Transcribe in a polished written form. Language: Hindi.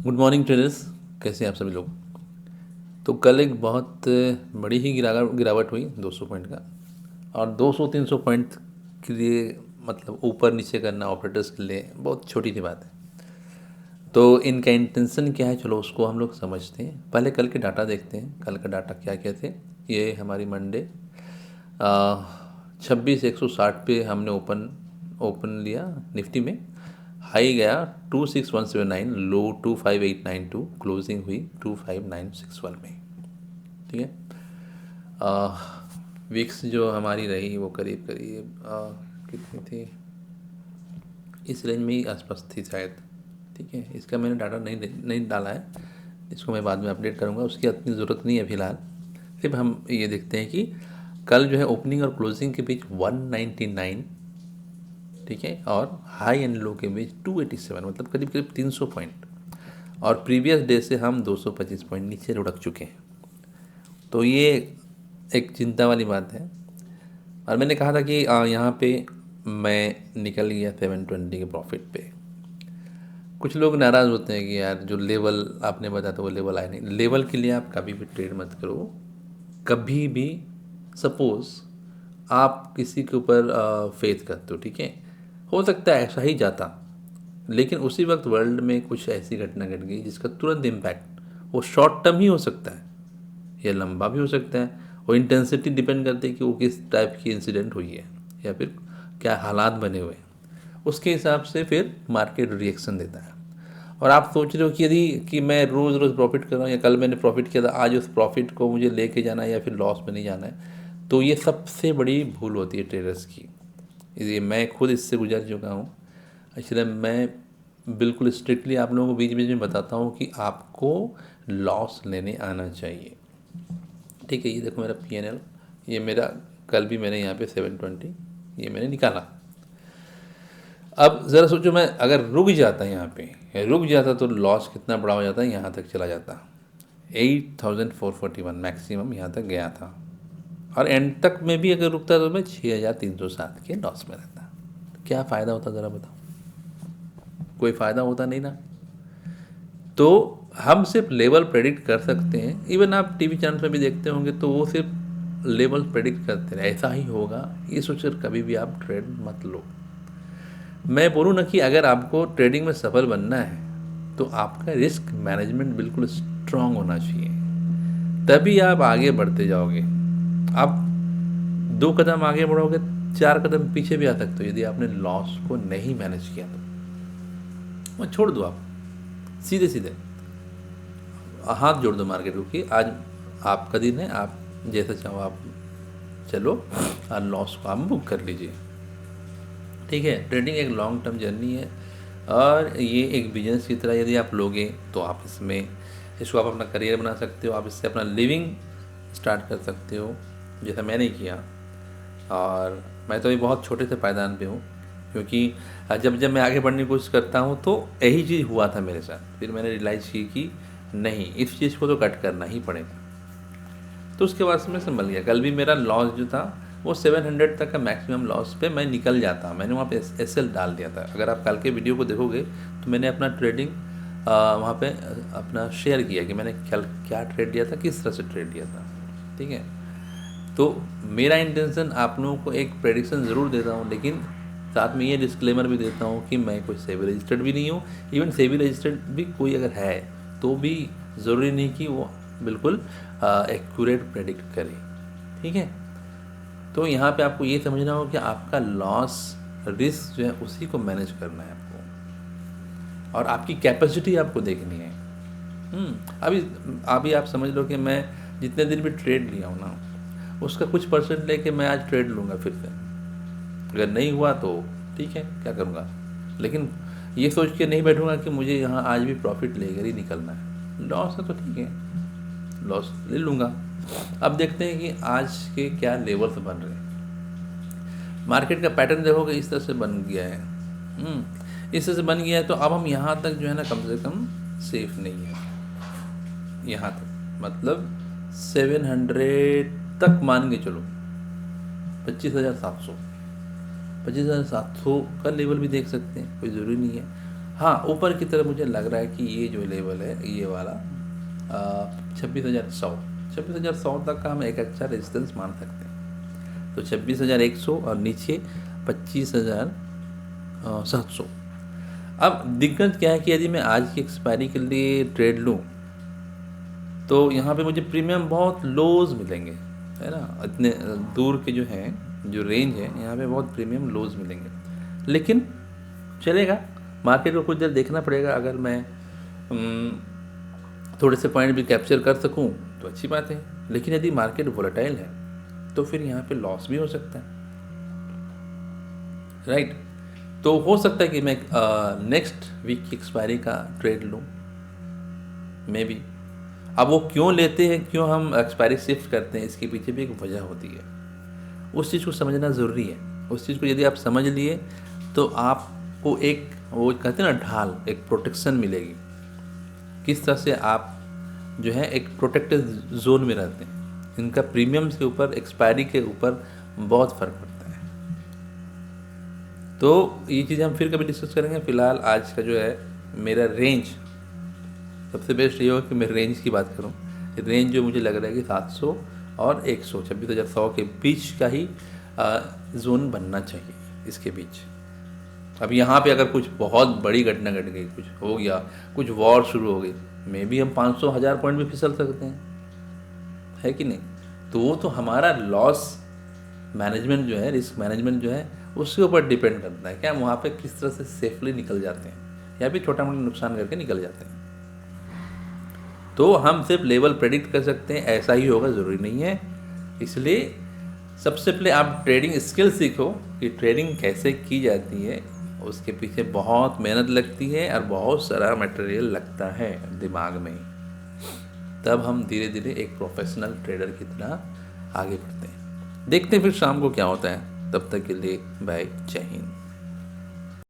Good morning traders. कैसे हैं आप सभी लोग। तो कल एक बहुत बड़ी ही गिरावट हुई 200 पॉइंट का। और 200-300 पॉइंट के लिए मतलब ऊपर नीचे करना ऑपरेटर्स के लिए बहुत छोटी सी बात है। तो इनका इंटेंशन क्या है, चलो उसको हम लोग समझते हैं। पहले कल के डाटा देखते हैं, कल का डाटा क्या क्या थे। ये हमारी मंडे 26,160 पे हमने ओपन ओपन लिया निफ्टी में। हाई गया 26,179, लो 25,892, क्लोजिंग हुई 25,961 में। ठीक है। विक्स जो हमारी रही वो करीब करीब कितनी थी, इस रेंज में ही आसपास थी शायद। ठीक है, इसका मैंने डाटा नहीं डाला है, इसको मैं बाद में अपडेट करूँगा, उसकी इतनी ज़रूरत नहीं है फ़िलहाल। सिर्फ हम ये देखते हैं कि कल जो है ओपनिंग और क्लोजिंग के बीच 199, ठीक है, और हाई एंड लो के बीच 287, मतलब करीब करीब 300 पॉइंट। और प्रीवियस डे से हम 225 पॉइंट नीचे लुढ़क चुके हैं। तो ये एक चिंता वाली बात है। और मैंने कहा था कि यहाँ पे मैं निकल गया 720 के प्रॉफिट पे। कुछ लोग नाराज़ होते हैं कि यार जो लेवल आपने बताया था वो लेवल आया नहीं। लेवल के लिए आप कभी भी ट्रेड मत करो, कभी भी। सपोज़ आप किसी के ऊपर फेथ करते हो, ठीक है, हो सकता है ऐसा ही जाता, लेकिन उसी वक्त वर्ल्ड में कुछ ऐसी घटना घट गई जिसका तुरंत इम्पैक्ट, वो शॉर्ट टर्म ही हो सकता है या लंबा भी हो सकता है। और इंटेंसिटी डिपेंड करती है कि वो किस टाइप की इंसिडेंट हुई है या फिर क्या हालात बने हुए हैं, उसके हिसाब से फिर मार्केट रिएक्शन देता है। और आप सोच रहे हो कि यदि कि मैं रोज़ रोज़ प्रॉफिट कर रहा हूँ या कल मैंने प्रॉफिट किया था, आज उस प्रॉफिट को मुझे लेके जाना है या फिर लॉस में नहीं जाना है, तो ये सबसे बड़ी भूल होती है ट्रेडर्स की। ये मैं खुद इससे गुजर चुका हूँ। इसलिए मैं बिल्कुल स्ट्रिक्टली आप लोगों को बीच बीच में बताता हूँ कि आपको लॉस लेने आना चाहिए। ठीक है, ये देखो मेरा PNL, ये मेरा कल भी मैंने यहाँ पे 720 ये मैंने निकाला। अब ज़रा सोचो, मैं अगर रुक जाता यहाँ पे, रुक जाता तो लॉस कितना बड़ा हो जाता, यहाँ तक चला जाता। 8,441 मैक्सिमम यहाँ तक गया था। और एंड तक में भी अगर रुकता तो मैं 6,307 के लॉस में रहता। क्या फ़ायदा होता ज़रा बताओ, कोई फ़ायदा होता नहीं ना। तो हम सिर्फ लेवल प्रेडिक्ट कर सकते हैं। इवन आप टीवी चैनल पे भी देखते होंगे तो वो सिर्फ लेवल प्रेडिक्ट करते हैं, ऐसा ही होगा ये सोचकर कभी भी आप ट्रेड मत लो। मैं बोलूँ ना कि अगर आपको ट्रेडिंग में सफल बनना है तो आपका रिस्क मैनेजमेंट बिल्कुल स्ट्रांग होना चाहिए, तभी आप आगे बढ़ते जाओगे। आप 2 कदम आगे बढ़ोगे, 4 कदम पीछे भी आ सकते हो यदि आपने लॉस को नहीं मैनेज किया तो। वो छोड़ दो, आप सीधे सीधे हाथ जोड़ दो मार्केट को कि आज आपका दिन है, आप जैसा चाहो आप चलो और लॉस को आप बुक कर लीजिए। ठीक है, ट्रेडिंग एक लॉन्ग टर्म जर्नी है और ये एक बिजनेस की तरह यदि आप लोगे तो आप इसको आप अपना करियर बना सकते हो, आप इससे अपना लिविंग स्टार्ट कर सकते हो, जैसा मैंने किया। और मैं तो अभी बहुत छोटे से पायदान पे हूँ, क्योंकि जब जब मैं आगे बढ़ने की कोशिश करता हूँ तो यही चीज़ हुआ था मेरे साथ। फिर मैंने रियलाइज़ की कि नहीं, इस चीज़ को तो कट करना ही पड़ेगा। तो उसके बाद से मैं संभल गया। कल भी मेरा लॉस जो था वो 700 तक का मैक्सिमम लॉस पे मैं निकल जाता, मैंने वहाँ पे SL डाल दिया था। अगर आप कल के वीडियो को देखोगे तो मैंने अपना ट्रेडिंग वहाँ पे अपना शेयर किया कि मैंने कल क्या ट्रेड लिया था, किस तरह से ट्रेड लिया था। ठीक है, तो मेरा इंटेंशन आप लोगों को एक प्रेडिक्शन ज़रूर देता हूँ, लेकिन साथ में ये डिस्क्लेमर भी देता हूँ कि मैं कोई सेबी रजिस्टर्ड भी नहीं हूँ। इवन सेबी रजिस्टर्ड भी कोई अगर है तो भी ज़रूरी नहीं कि वो बिल्कुल एक्यूरेट प्रेडिक्ट करे। ठीक है, तो यहाँ पे आपको ये समझना होगा कि आपका लॉस रिस्क जो है उसी को मैनेज करना है आपको, और आपकी कैपेसिटी आपको देखनी है। अभी अभी आप समझ लो कि मैं जितने दिन भी ट्रेड लिया हूँ ना, उसका कुछ परसेंट लेके मैं आज ट्रेड लूँगा फिर से। अगर नहीं हुआ तो ठीक है, क्या करूँगा, लेकिन ये सोच के नहीं बैठूँगा कि मुझे यहाँ आज भी प्रॉफिट लेकर ही निकलना है। लॉस है तो ठीक है, लॉस ले लूँगा। अब देखते हैं कि आज के क्या लेवल्स बन रहे हैं। मार्केट का पैटर्न देखोगे इस तरह से बन गया है। इस तरह से बन गया है तो अब हम यहाँ तक जो है ना कम से कम सेफ नहीं है। यहाँ तक मतलब 700 तक मान के चलो, 25,700 का लेवल भी देख सकते हैं, कोई ज़रूरी नहीं है। हाँ, ऊपर की तरफ मुझे लग रहा है कि ये जो लेवल है ये वाला 26,100, 26,100 तक का हम एक अच्छा रेजिस्टेंस मान सकते हैं। तो 26,100 और नीचे 25,700। अब दिक्कत क्या है कि यदि मैं आज की एक्सपायरी के लिए ट्रेड लूँ तो यहाँ पे मुझे प्रीमियम बहुत लोज मिलेंगे, है ना। इतने दूर के जो हैं, जो रेंज है, यहाँ पे बहुत प्रीमियम लोज मिलेंगे। लेकिन चलेगा, मार्केट को कुछ देर देखना पड़ेगा। अगर मैं थोड़े से पॉइंट भी कैप्चर कर सकूं तो अच्छी बात है, लेकिन यदि मार्केट वोलेटाइल है तो फिर यहाँ पे लॉस भी हो सकता है, राइट। तो हो सकता है कि मैं नेक्स्ट वीक की एक्सपायरी का ट्रेड लूँ, मे बी। अब वो क्यों लेते हैं, क्यों हम एक्सपायरी शिफ्ट करते हैं, इसके पीछे भी एक वजह होती है। उस चीज़ को समझना ज़रूरी है। उस चीज़ को यदि आप समझ लिए तो आपको एक, वो कहते हैं ना, ढाल, एक प्रोटेक्शन मिलेगी। किस तरह से आप जो है एक प्रोटेक्टेड जोन में रहते हैं। इनका प्रीमियम्स के ऊपर, एक्सपायरी के ऊपर बहुत फ़र्क पड़ता है। तो ये चीज़ें हम फिर कभी डिस्कस करेंगे। फ़िलहाल आज का जो है मेरा रेंज, सबसे बेस्ट ये होगा कि मैं रेंज की बात करूं। रेंज जो मुझे लग रहा है कि 700 और 100, 26,100 के बीच का ही जोन बनना चाहिए, इसके बीच। अब यहाँ पे अगर कुछ बहुत बड़ी घटना घट गई, कुछ हो गया, कुछ वॉर शुरू हो गई, मे भी हम 500-1000 पॉइंट भी फिसल सकते हैं, है कि नहीं। तो वो तो हमारा लॉस मैनेजमेंट जो है, रिस्क मैनेजमेंट जो है, उसके ऊपर डिपेंड करता है कि हम वहाँ पे किस तरह से सेफली निकल जाते हैं या फिर छोटा मोटा नुकसान करके निकल जाते हैं। तो हम सिर्फ लेवल प्रेडिक्ट कर सकते हैं, ऐसा ही होगा ज़रूरी नहीं है। इसलिए सबसे पहले आप ट्रेडिंग स्किल सीखो कि ट्रेडिंग कैसे की जाती है। उसके पीछे बहुत मेहनत लगती है और बहुत सारा मटेरियल लगता है दिमाग में। तब हम धीरे धीरे एक प्रोफेशनल ट्रेडर की तरह आगे बढ़ते हैं। देखते हैं फिर शाम को क्या होता है। तब तक के लिए बाय, जय हिंद।